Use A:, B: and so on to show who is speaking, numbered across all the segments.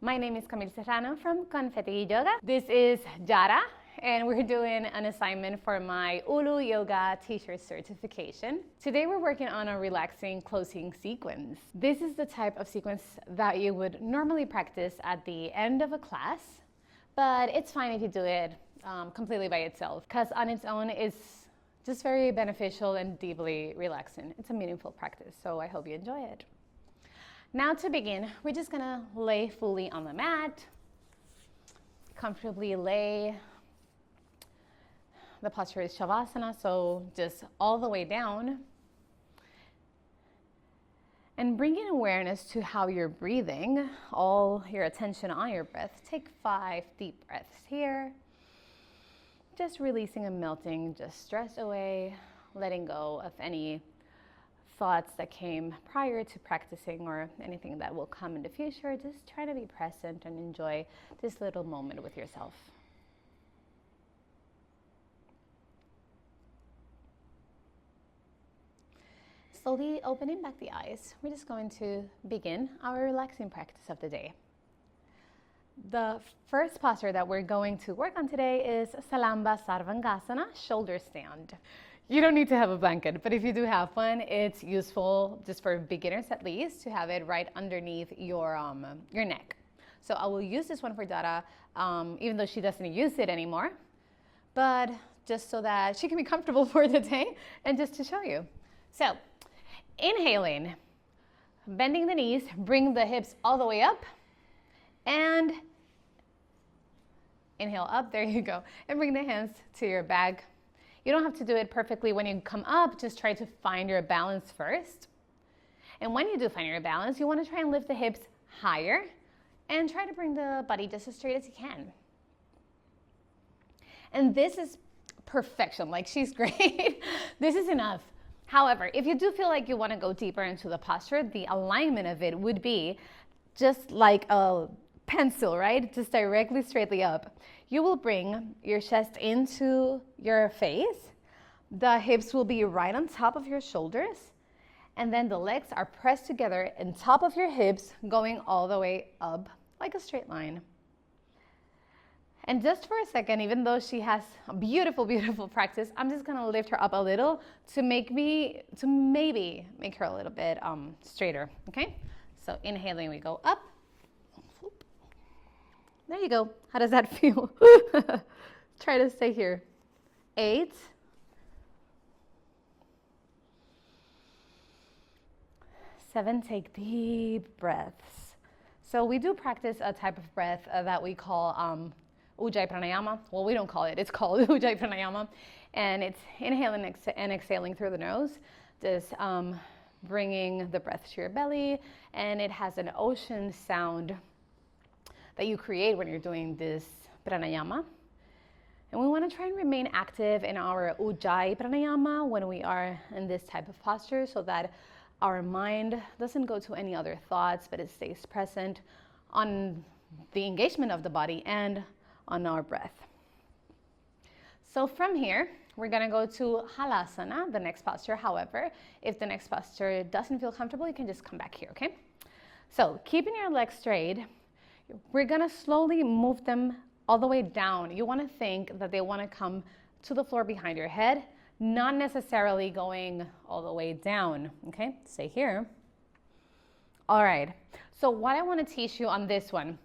A: My name is Camille from Confeti Yoga. This is Yara, and we're doing an assignment for my Ulu Yoga teacher certification. Today we're working on a relaxing closing sequence. This is the type of sequence that you would normally practice at the end of a class, but it's fine if you do it completely by itself, because on its own it's just very beneficial and deeply relaxing. It's a meaningful practice, so I hope you enjoy it. Now to begin, we're just gonna lay fully on the mat, comfortably lay. The posture is Shavasana, so just all the way down. And bringing awareness to how you're breathing, all your attention on your breath. Take 5 deep breaths here. Just releasing and melting, just stress away, letting go of any thoughts that came prior to practicing or anything that will come in the future. Just try to be present and enjoy this little moment with yourself. Slowly opening back the eyes, we're just going to begin our relaxing practice of the day. The first posture that we're going to work on today is Salamba Sarvangasana, shoulder stand. You don't need to have a blanket, but if you do have one, it's useful, just for beginners at least, to have it right underneath your neck. So I will use this one for Dada, even though she doesn't use it anymore, but just so that she can be comfortable for the day and just to show you. So inhaling, bending the knees, bring the hips all the way up, and inhale up, there you go, and bring the hands to your back. You don't have to do it perfectly when you come up, just try to find your balance first. And when you do find your balance, you want to try and lift the hips higher and try to bring the body just as straight as you can. And this is perfection, like she's great. This is enough. However, if you do feel like you want to go deeper into the posture, the alignment of it would be just like a pencil, right? Just directly straightly up. You will bring your chest into your face. The hips will be right on top of your shoulders. And then the legs are pressed together on top of your hips, going all the way up like a straight line. And just for a second, even though she has a beautiful, beautiful practice, I'm just gonna lift her up a little to maybe make her a little bit straighter, okay? So inhaling, we go up. There you go. How does that feel? Try to stay here. 8. 7, take deep breaths. So we do practice a type of breath that we call Ujjayi Pranayama. Well, we don't call it. It's called Ujjayi Pranayama. And it's inhaling and exhaling through the nose. Just bringing the breath to your belly. And it has an ocean sound that you create when you're doing this pranayama. And we want to try and remain active in our Ujjayi Pranayama when we are in this type of posture, so that our mind doesn't go to any other thoughts, but it stays present on the engagement of the body and on our breath. So from here, we're going to go to Halasana, the next posture. However, if the next posture doesn't feel comfortable, you can just come back here, okay? So keeping your legs straight, we're gonna slowly move them all the way down. You wanna think that they wanna come to the floor behind your head, not necessarily going all the way down, okay? Stay here. All right, so what I wanna teach you on this one,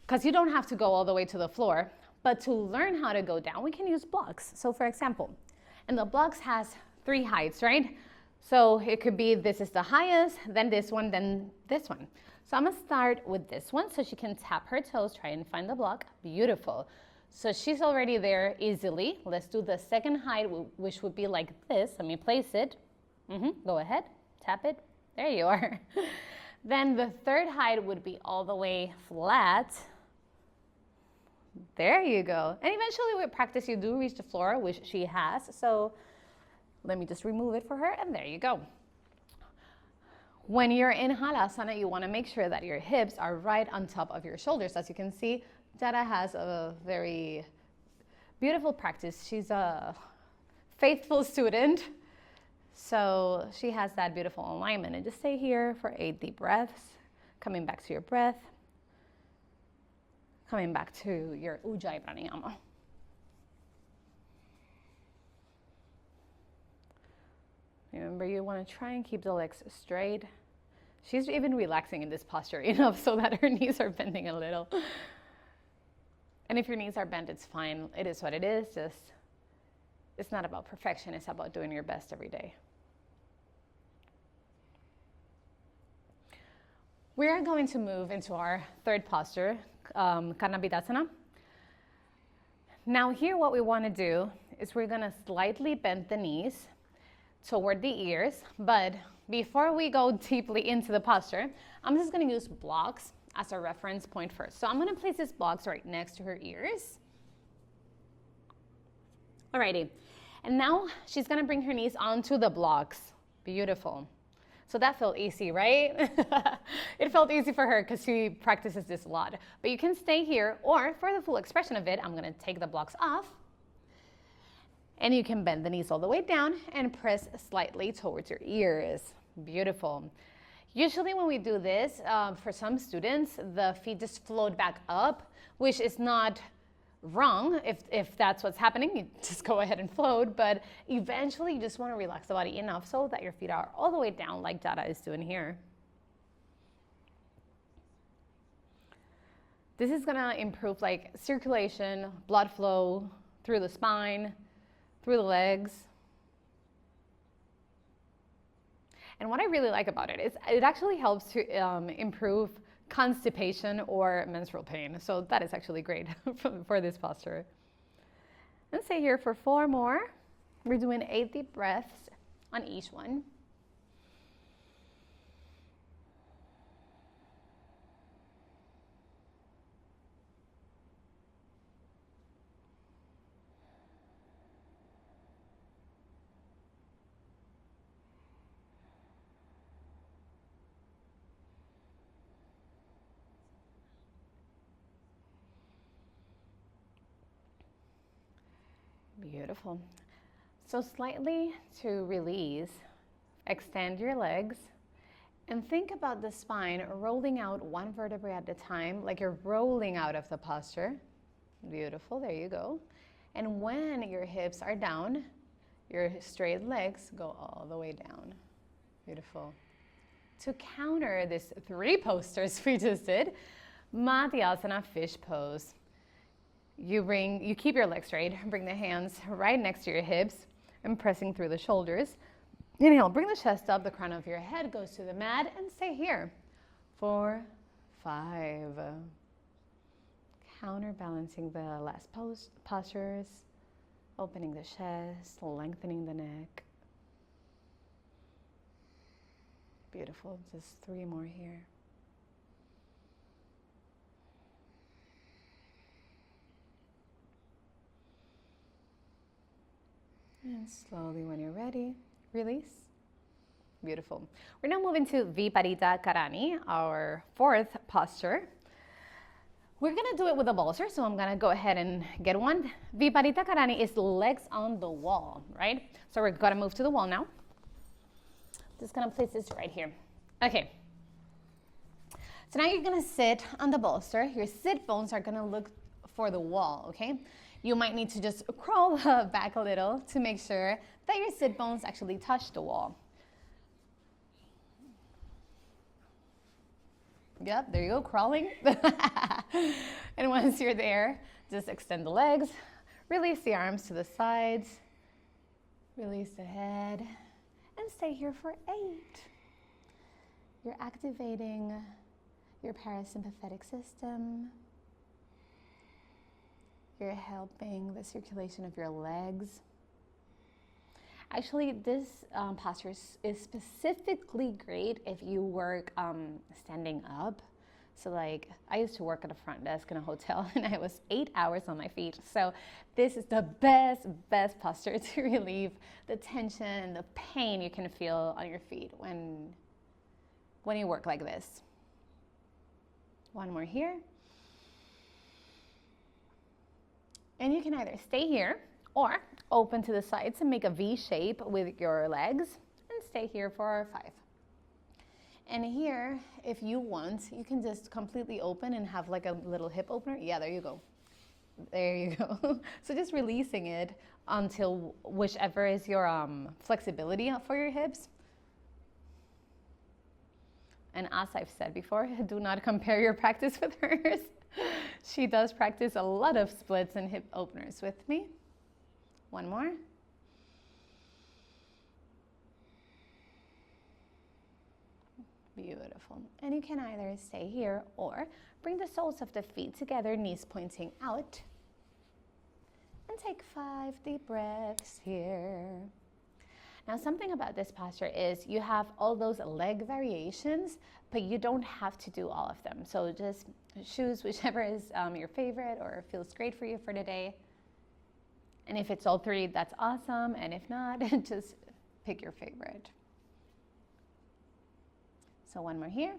A: because you don't have to go all the way to the floor, but to learn how to go down, we can use blocks. So for example, and the blocks has 3 heights, right? So it could be this is the highest, then this one, then this one. So I'm gonna start with this one so she can tap her toes, try and find the block. Beautiful. So she's already there easily. Let's do the second height, which would be like this. Let me place it. Go ahead, tap it. There you are. Then the third height would be all the way flat. There you go. And eventually with practice, you do reach the floor, which she has. So let me just remove it for her, and there you go. When you're in Halasana, you want to make sure that your hips are right on top of your shoulders. As you can see, Dada has a very beautiful practice. She's a faithful student. So she has that beautiful alignment. And just stay here for 8 deep breaths, coming back to your breath. coming back to your Ujjayi Pranayama. Remember, you want to try and keep the legs straight. She's even relaxing in this posture enough so that her knees are bending a little. And if your knees are bent, it's fine. It is what it is. Just, it's not about perfection. It's about doing your best every day. We are going to move into our third posture, Karnapidasana. Now here what we want to do is we're going to slightly bend the knees toward the ears, but before we go deeply into the posture, I'm just going to use blocks as a reference point first. So I'm going to place these blocks right next to her ears. Alrighty, and now she's going to bring her knees onto the blocks. Beautiful. So that felt easy, right? It felt easy for her because she practices this a lot. But you can stay here, or for the full expression of it, I'm going to take the blocks off. And you can bend the knees all the way down and press slightly towards your ears. Beautiful. Usually when we do this, for some students, the feet just float back up, which is not wrong. If that's what's happening, you just go ahead and float. But eventually you just want to relax the body enough so that your feet are all the way down like Dada is doing here. This is going to improve like circulation, blood flow through the spine, through the legs. And what I really like about it is it actually helps to improve constipation or menstrual pain. So that is actually great for this posture. And stay here for 4 more. We're doing 8 deep breaths on each one. Beautiful. So slightly to release, extend your legs and think about the spine rolling out 1 vertebrae at a time, like you're rolling out of the posture. Beautiful, there you go. And when your hips are down, your straight legs go all the way down. Beautiful. To counter this 3 postures we just did, Madhyasana fish pose. You keep your legs straight, bring the hands right next to your hips and pressing through the shoulders. Inhale, bring the chest up, the crown of your head goes to the mat and stay here. 4, 5. Counterbalancing the last postures, opening the chest, lengthening the neck. Beautiful, just 3 more here. And slowly, when you're ready, release. Beautiful. We're now moving to Viparita Karani, our 4th posture. We're going to do it with a bolster, so I'm going to go ahead and get one. Viparita Karani is legs on the wall, right? So we're going to move to the wall now. Just going to place this right here. Okay. So now you're going to sit on the bolster. Your sit bones are going to look for the wall, okay? You might need to just crawl back a little to make sure that your sit bones actually touch the wall. Yep, there you go, crawling. And once you're there, just extend the legs, release the arms to the sides, release the head, and stay here for 8. You're activating your parasympathetic system. You're helping the circulation of your legs. Actually, this posture is specifically great if you work standing up. So like, I used to work at a front desk in a hotel and I was 8 hours on my feet. So this is the best posture to relieve the tension and the pain you can feel on your feet when you work like this. 1 more here. And you can either stay here or open to the sides and make a V shape with your legs and stay here for 5. And here, if you want, you can just completely open and have like a little hip opener. Yeah, there you go. There you go. So just releasing it until whichever is your flexibility for your hips. And as I've said before, do not compare your practice with hers. She does practice a lot of splits and hip openers with me. One more. Beautiful. And you can either stay here or bring the soles of the feet together, knees pointing out. And take 5 deep breaths here. Now, something about this posture is you have all those leg variations, but you don't have to do all of them. So just choose whichever is your favorite or feels great for you for today. And if it's all 3, that's awesome. And if not, just pick your favorite. So one more here.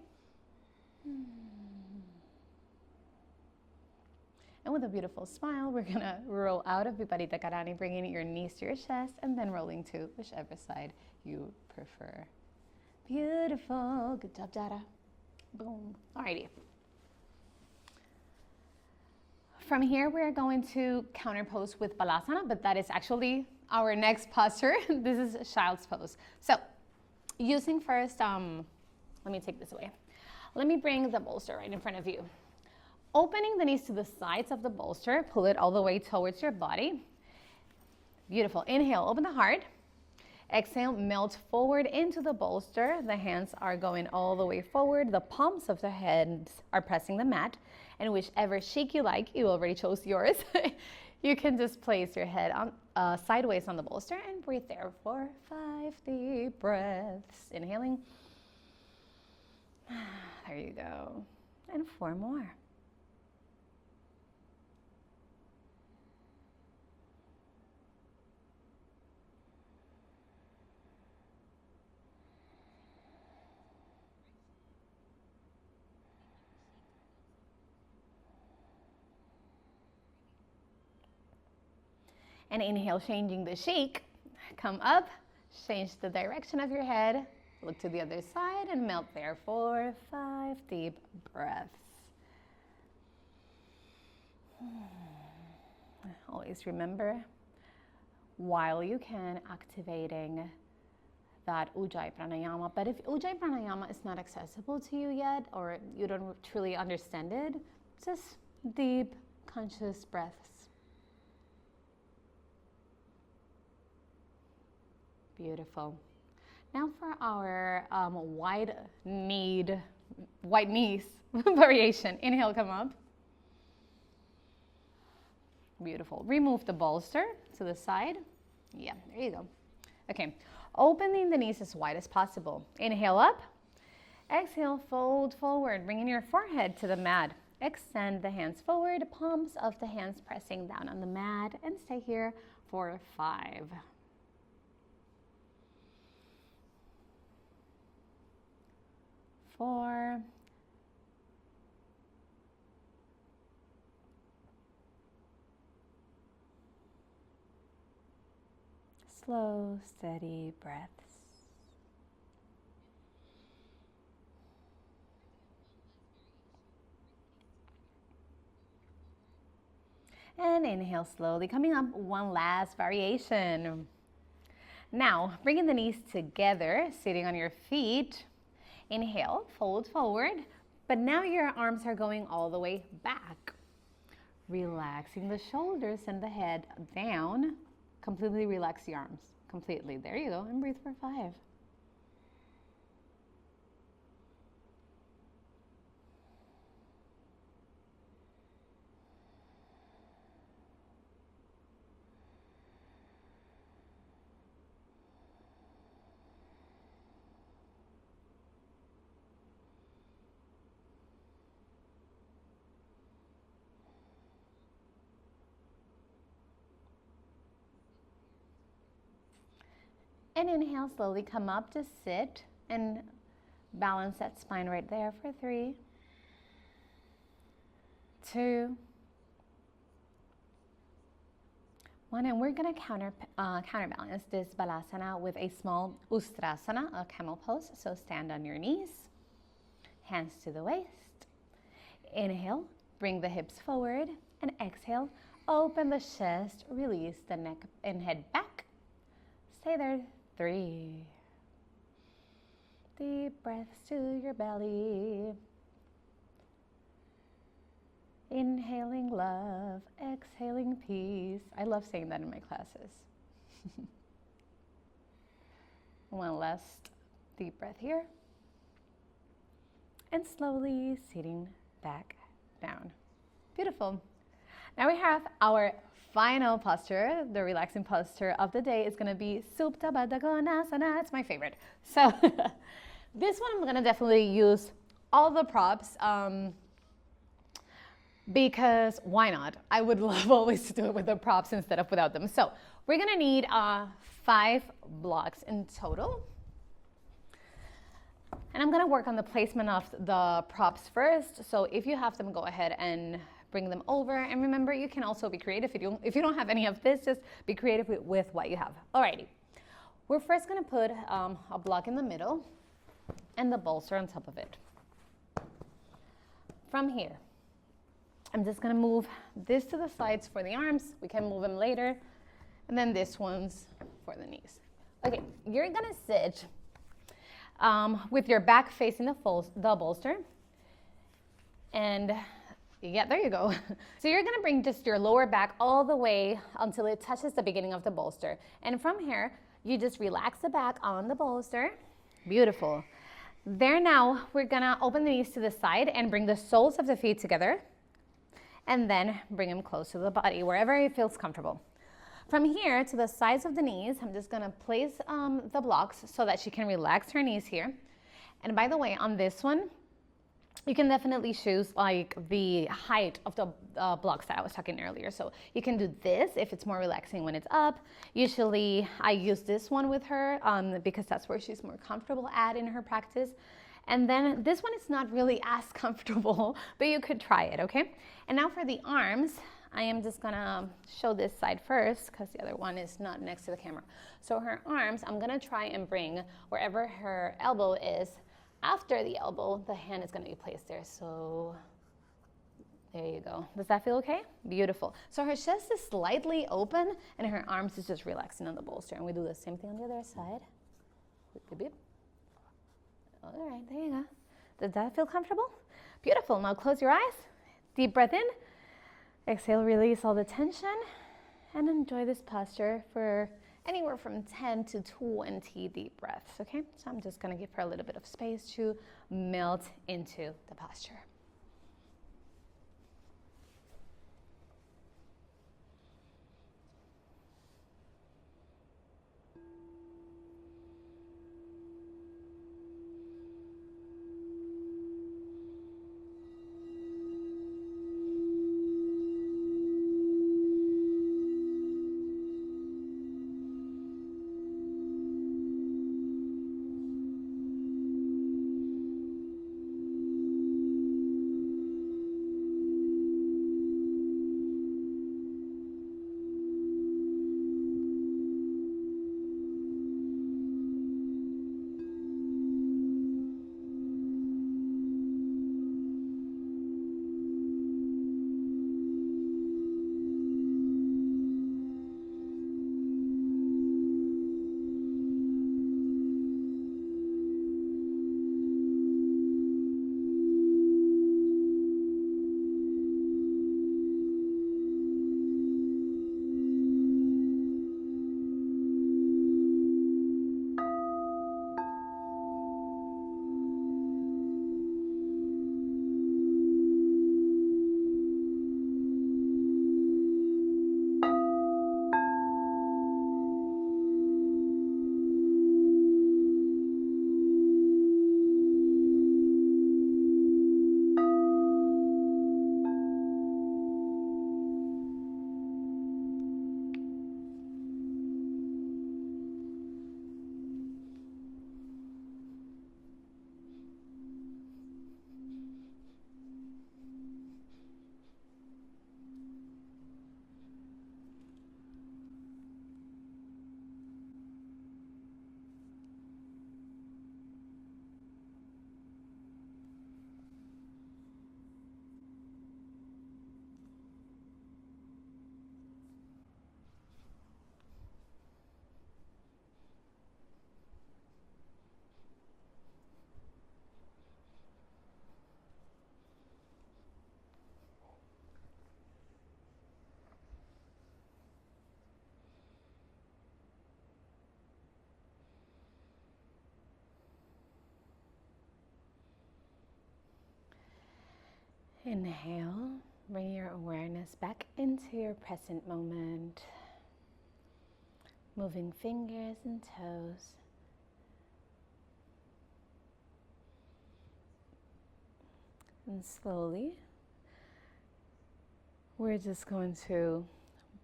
A: And with a beautiful smile, we're gonna roll out of Viparita Karani, bringing your knees to your chest and then rolling to whichever side you prefer. Beautiful, good job, Dada. Boom, alrighty. From here, we're going to counter pose with Balasana, but that is actually our next posture. This is child's pose. So using first, let me take this away. Let me bring the bolster right in front of you. Opening the knees to the sides of the bolster, pull it all the way towards your body. Beautiful. Inhale, open the heart. Exhale, melt forward into the bolster. The hands are going all the way forward. The palms of the hands are pressing the mat. And whichever shake you like, you already chose yours. You can just place your head on sideways on the bolster and breathe there for 5 deep breaths. Inhaling. There you go. And 4 more. And inhale, changing the shake. Come up, change the direction of your head. Look to the other side and melt there for 5 deep breaths. Always remember, while you can, activating that Ujjayi Pranayama. But if Ujjayi Pranayama is not accessible to you yet, or you don't truly understand it, just deep, conscious breaths. Beautiful. Now for our wide knees variation. Inhale, come up. Beautiful. Remove the bolster to the side. Yeah, there you go. Okay, opening the knees as wide as possible. Inhale up. Exhale, fold forward, bringing your forehead to the mat. Extend the hands forward, palms of the hands pressing down on the mat, and stay here for 5. 4. Slow, steady breaths. And inhale slowly, coming up, one last variation. Now, bringing the knees together, sitting on your feet. Inhale, fold forward, but now your arms are going all the way back. Relaxing the shoulders and the head down. Completely relax the arms, completely. There you go, and breathe for 5. And inhale, slowly come up to sit and balance that spine right there for 3, 2, 1. And we're going to counterbalance this Balasana with a small Ustrasana, a camel pose. So stand on your knees. hands to the waist. Inhale, bring the hips forward, and exhale, open the chest, release the neck and head back. Stay there, 3. Deep breaths to your belly. Inhaling love, exhaling peace. I love saying that in my classes. One last deep breath here. And slowly sitting back down. Beautiful. Now we have our final posture. The relaxing posture of the day is going to be Supta, Baddha, Konasana. It's my favorite. So this one I'm going to definitely use all the props because why not? I would love always to do it with the props instead of without them. So we're going to need 5 blocks in total. And I'm going to work on the placement of the props first. So if you have them, go ahead and bring them over. And remember, you can also be creative. If you don't have any of this, just be creative with what you have. Alrighty. We're first going to put a block in the middle and the bolster on top of it. From here, I'm just going to move this to the sides for the arms. We can move them later. And then this one's for the knees. Okay, you're going to sit with your back facing the bolster. And yeah, there you go. So you're going to bring just your lower back all the way until it touches the beginning of the bolster. And from here, you just relax the back on the bolster. Beautiful. There now, we're going to open the knees to the side and bring the soles of the feet together. And then bring them close to the body, wherever it feels comfortable. From here to the sides of the knees, I'm just going to place the blocks so that she can relax her knees here. And by the way, on this one, you can definitely choose like the height of the blocks that I was talking earlier. So you can do this if it's more relaxing when it's up. Usually I use this one with her because that's where she's more comfortable at in her practice. And then this one is not really as comfortable, but you could try it, okay? And now for the arms, I am just gonna show this side first because the other one is not next to the camera. So her arms, I'm gonna try and bring wherever her elbow is. After the elbow, the hand is gonna be placed there. So there you go. Does that feel okay? Beautiful. So her chest is slightly open and her arms is just relaxing on the bolster. And we do the same thing on the other side. Beep, beep. All right, there you go. Does that feel comfortable? Beautiful. Now close your eyes. Deep breath in. Exhale, release all the tension. And enjoy this posture for anywhere from 10 to 20 deep breaths, okay? So I'm just going to give her a little bit of space to melt into the posture. Inhale, bring your awareness back into your present moment. Moving fingers and toes. And slowly, we're just going to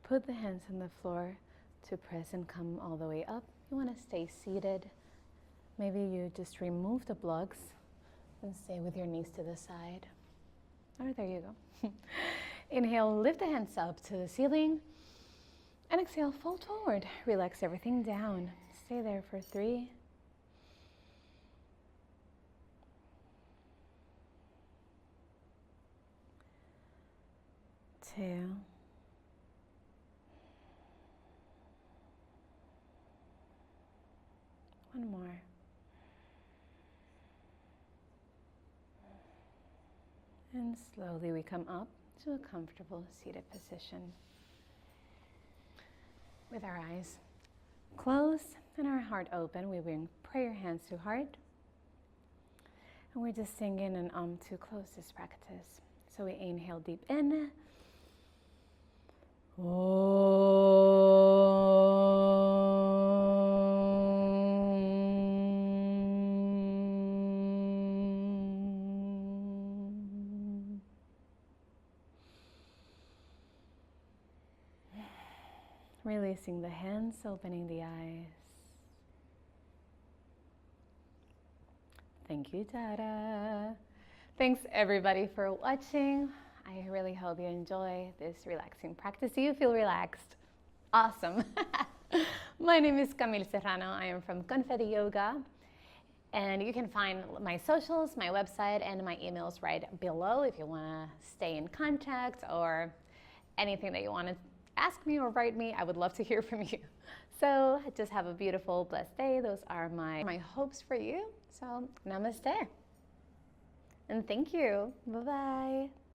A: put the hands on the floor to press and come all the way up. You want to stay seated. Maybe you just remove the blocks and stay with your knees to the side. Oh, there you go. Inhale, lift the hands up to the ceiling. And exhale, fold forward. Relax everything down. Stay there for 3, 2, 1 more. And slowly we come up to a comfortable seated position. With our eyes closed and our heart open, we bring prayer hands to heart. And we're just singing an to close this practice. So we inhale deep in. Releasing the hands, opening the eyes. Thank you, Dada. Thanks everybody for watching. I really hope you enjoy this relaxing practice. Do you feel relaxed? Awesome. My name is Camille Serrano. I am from Confeti Yoga. And you can find my socials, my website, and my emails right below if you want to stay in contact or anything that you want to ask me or write me. I would love to hear from you. So just have a beautiful, blessed day. Those are my hopes for you. So namaste. And thank you. Bye-bye.